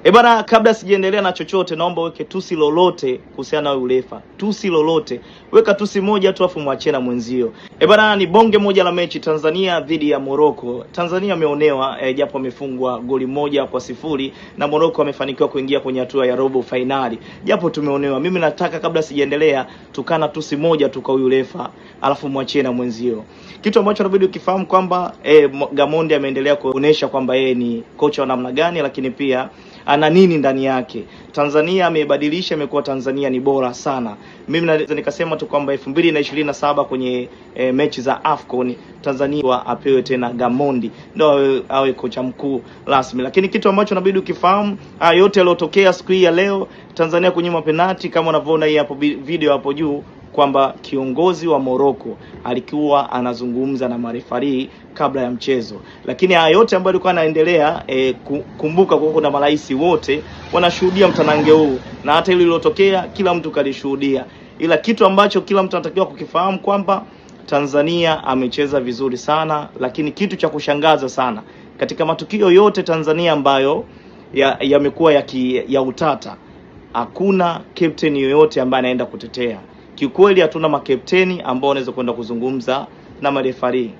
Bana, kabla sijaendelea na chochote, naomba weke tusi lolote kuhusiana na urefa. Tusi lolote. Weka tusi moja tu afu mwachie na mwenzio. Bana, ni bonge moja la mechi Tanzania dhidi ya Morocco. Tanzania ameonewa japo amefungwa goli 1-0 na Morocco amefanikiwa kuingia kwenye hatua ya robo finali. Japo tumeonewa. Mimi nataka kabla sijaendelea tukana tusi moja tu kwa urefa alafu mwachie na mwenzio. Kitu ambacho inabidi ukifahamu kwamba Gamondi ameendelea kuonesha kwamba yeye ni kocha wa namna gani, lakini pia ana nini ndani yake. Tanzania amebadilisha, imekuwa Tanzania ni bora sana. Mimi naweza nikasema tu kwamba 2027 kwenye mechi za AFCON Tanzania apewe tena Gamondi ndio awe kocha mkuu rasmi. Lakini kitu ambacho inabidi ukifahamu, yote yaliyotokea siku hii ya leo, Tanzania kunyima penalti kama unavyoona hii hapo video hapo juu, kwamba kiongozi wa Morocco alikuwa anazungumza na marefari kabla ya mchezo. Lakini haya yote ambayo alikuwa anaendelea, kumbuka kwa kuna marais wote wanashuhudia mtanange huu, na hata ile iliyotokea kila mtu kalishuhudia. Ila kitu ambacho kila mtu anatakiwa kukifahamu kwamba Tanzania amecheza vizuri sana, lakini kitu cha kushangaza sana katika matukio yote Tanzania ambayo yamekuwa ya utata, hakuna captain yoyote ambaye anaenda kutetea. Kiukweli hatuna makapteni ambao wanaweza kwenda kuzungumza na marefari.